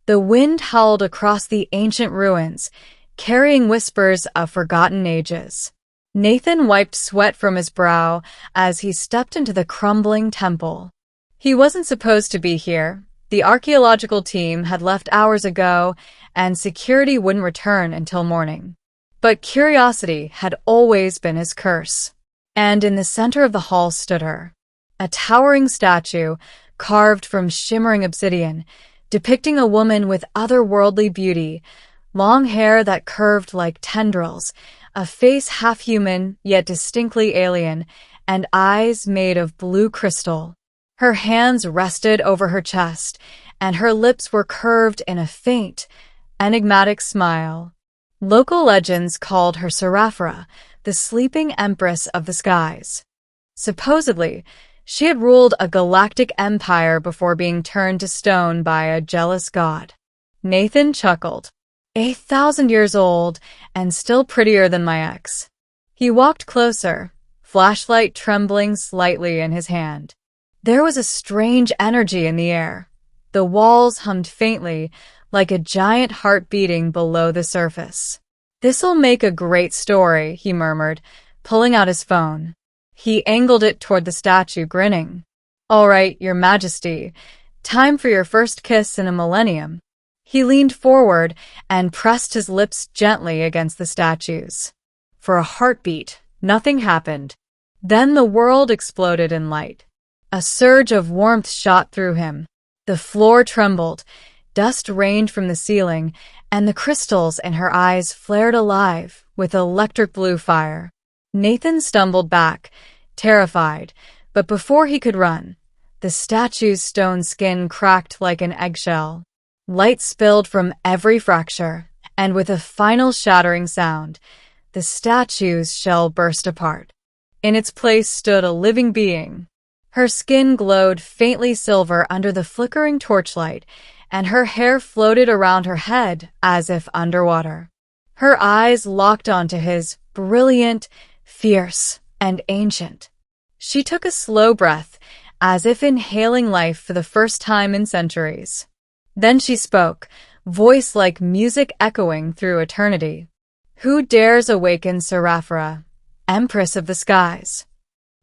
The wind howled across the ancient ruins, carrying whispers of forgotten ages. Nathan wiped sweat from his brow as he stepped into the crumbling temple. He wasn't supposed to be here. The archaeological team had left hours ago, and security wouldn't return until morning. But curiosity had always been his curse. And in the center of the hall stood her, a towering statue carved from shimmering obsidian, depicting a woman with otherworldly beauty, long hair that curved like tendrils, a face half human yet distinctly alien, and eyes made of blue crystal. Her hands rested over her chest, and her lips were curved in a faint, enigmatic smile. Local legends called her Sarafra, the sleeping empress of the skies. Supposedly, she had ruled a galactic empire before being turned to stone by a jealous god. Nathan chuckled. 8,000 years old, and still prettier than my ex. He walked closer, flashlight trembling slightly in his hand. There was a strange energy in the air. The walls hummed faintly, like a giant heart beating below the surface. "This'll make a great story," he murmured, pulling out his phone. He angled it toward the statue, grinning. "All right, Your Majesty. Time for your first kiss in a millennium." He leaned forward and pressed his lips gently against the statue's. For a heartbeat, nothing happened. Then the world exploded in light. A surge of warmth shot through him. The floor trembled, dust rained from the ceiling, and the crystals in her eyes flared alive with electric blue fire. Nathan stumbled back, terrified, but before he could run, the statue's stone skin cracked like an eggshell. Light spilled from every fracture, and with a final shattering sound, the statue's shell burst apart. In its place stood a living being. Her skin glowed faintly silver under the flickering torchlight, and her hair floated around her head as if underwater. Her eyes locked onto his, brilliant, fierce, and ancient. She took a slow breath, as if inhaling life for the first time in centuries. Then she spoke, voice like music echoing through eternity. "Who dares awaken Sarafra, Empress of the Skies?"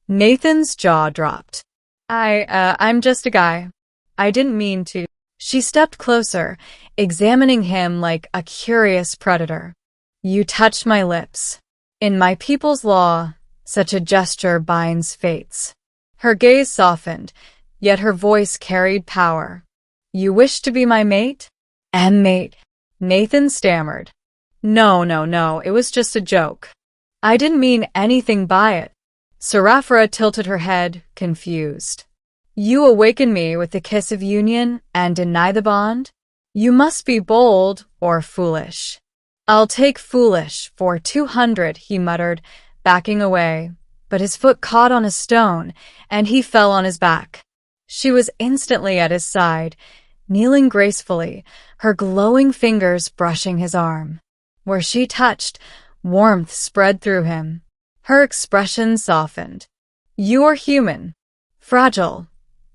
Nathan's jaw dropped. I'm just a guy. I didn't mean to." She stepped closer, examining him like a curious predator. "You touched my lips. In my people's law, such a gesture binds fates." Her gaze softened, yet her voice carried power. "You wish to be my mate?" "Mate," Nathan stammered. No, it was just a joke. I didn't mean anything by it." Sarafra tilted her head, confused. "You awaken me with the kiss of union and deny the bond? You must be bold or foolish." "I'll take foolish for 200, he muttered, backing away, but his foot caught on a stone, and he fell on his back. She was instantly at his side, kneeling gracefully, her glowing fingers brushing his arm. Where she touched, warmth spread through him. Her expression softened. "You are human, fragile,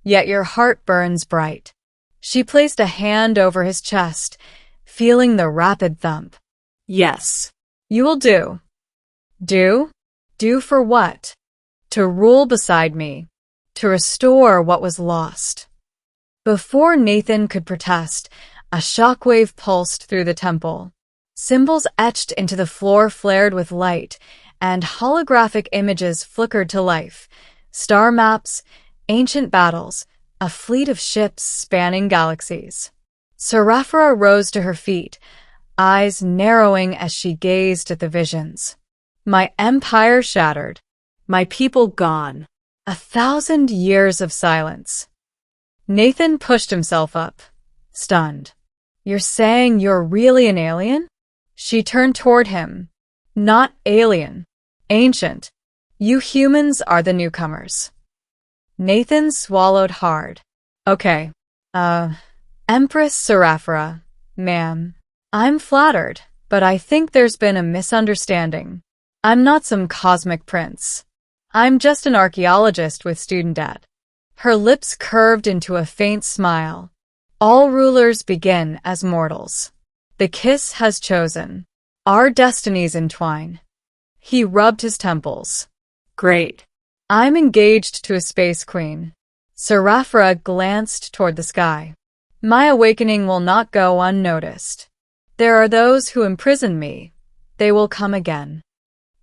yet your heart burns bright." She placed a hand over his chest, feeling the rapid thump. "Yes, you will do." "Do? Do for what?" "To rule beside me, to restore what was lost." Before Nathan could protest, a shockwave pulsed through the temple. Symbols etched into the floor flared with light, and holographic images flickered to life. Star maps, ancient battles, a fleet of ships spanning galaxies. Sarafra rose to her feet, eyes narrowing as she gazed at the visions. "My empire shattered, my people gone. 1,000 years of silence." Nathan pushed himself up, stunned. "You're saying you're really an alien?" She turned toward him. "Not alien, ancient. You humans are the newcomers." Nathan swallowed hard. "Okay. Empress Sarafra, ma'am. I'm flattered, but I think there's been a misunderstanding. I'm not some cosmic prince. I'm just an archaeologist with student debt." Her lips curved into a faint smile. All rulers begin as mortals. The kiss has chosen. Our destinies entwine. He rubbed his temples. Great. I'm engaged to a space queen. Sarafra glanced toward the sky. My awakening will not go unnoticed. There are those who imprison me. They will come again.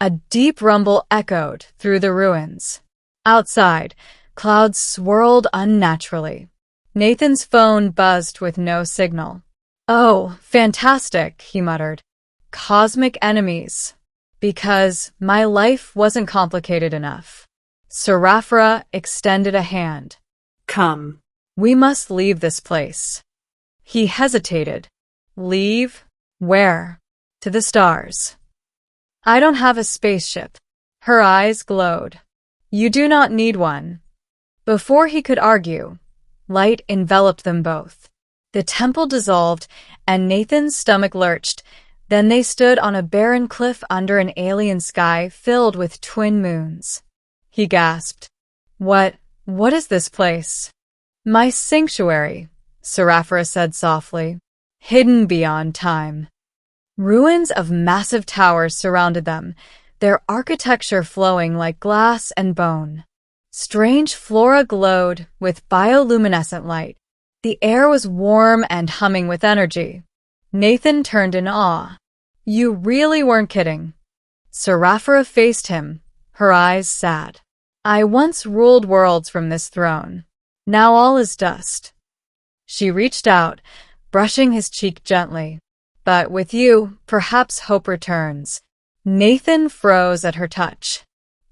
A deep rumble echoed through the ruins. Outside, clouds swirled unnaturally. Nathan's phone buzzed with no signal. Oh, fantastic, he muttered. Cosmic enemies. Because my life wasn't complicated enough. Sarafra extended a hand. Come. We must leave this place. He hesitated. Leave? Where? To the stars. I don't have a spaceship. Her eyes glowed. You do not need one. Before he could argue, light enveloped them both. The temple dissolved, and Nathan's stomach lurched. Then they stood on a barren cliff under an alien sky filled with twin moons. He gasped. What is this place? My sanctuary, Sarafra said softly, hidden beyond time. Ruins of massive towers surrounded them, their architecture flowing like glass and bone. Strange flora glowed with bioluminescent light. The air was warm and humming with energy. Nathan turned in awe. You really weren't kidding. Sarafra faced him, her eyes sad. I once ruled worlds from this throne. Now all is dust. She reached out, brushing his cheek gently. But with you, perhaps hope returns. Nathan froze at her touch.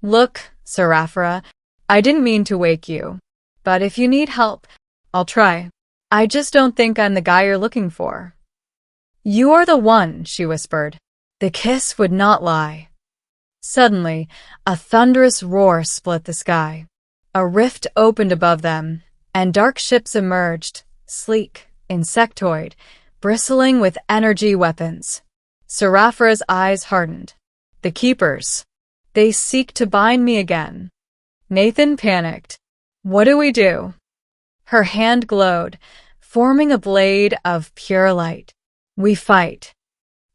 Look, Sarafra, I didn't mean to wake you. But if you need help, I'll try. I just don't think I'm the guy you're looking for. You are the one, she whispered. The kiss would not lie. Suddenly, a thunderous roar split the sky. A rift opened above them, and dark ships emerged, sleek, insectoid, bristling with energy weapons. Sarafra's eyes hardened. The Keepers. They seek to bind me again. Nathan panicked. What do we do? Her hand glowed, forming a blade of pure light. We fight.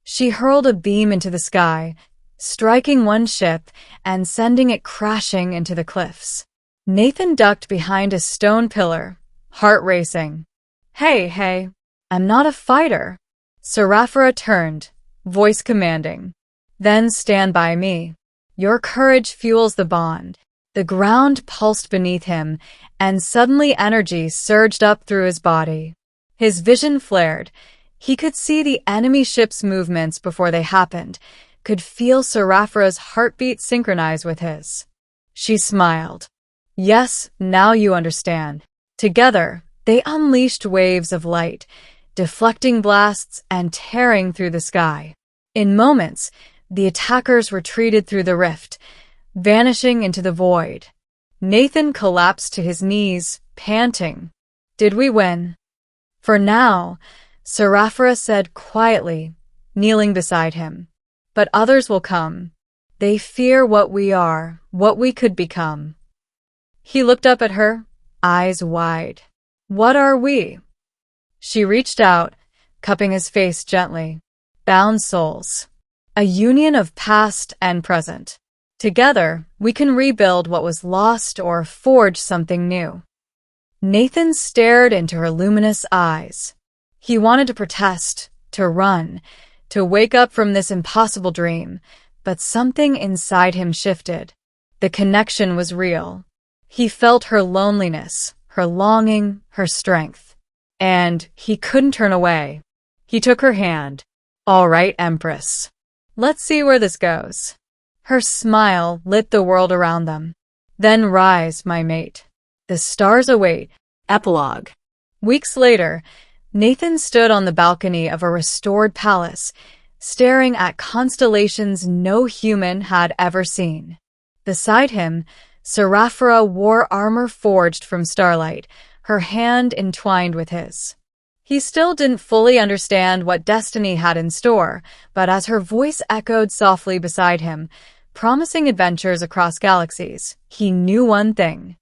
She hurled a beam into the sky, striking one ship and sending it crashing into the cliffs. Nathan ducked behind a stone pillar, heart racing. Hey, I'm not a fighter. Sarafra turned, voice commanding. Then stand by me. Your courage fuels the bond. The ground pulsed beneath him, and suddenly energy surged up through his body. His vision flared. He could see the enemy ship's movements before they happened, could feel Sarafra's heartbeat synchronize with his. She smiled. Yes, now you understand. Together, they unleashed waves of light, deflecting blasts and tearing through the sky. In moments, the attackers retreated through the rift, vanishing into the void. Nathan collapsed to his knees, panting. Did we win? For now, Sarafra said quietly, kneeling beside him. But others will come. They fear what we are, what we could become. He looked up at her, eyes wide. What are we? She reached out, cupping his face gently. Bound souls. A union of past and present. Together, we can rebuild what was lost or forge something new. Nathan stared into her luminous eyes. He wanted to protest, to run, to wake up from this impossible dream, but something inside him shifted. The connection was real. He felt her loneliness, her longing, her strength. And he couldn't turn away. He took her hand. All right, Empress. Let's see where this goes. Her smile lit the world around them. Then rise, my mate. The stars await. Epilogue. Weeks later, Nathan stood on the balcony of a restored palace, staring at constellations no human had ever seen. Beside him, Sarafra wore armor forged from starlight, her hand entwined with his. He still didn't fully understand what destiny had in store, but as her voice echoed softly beside him, promising adventures across galaxies, he knew one thing.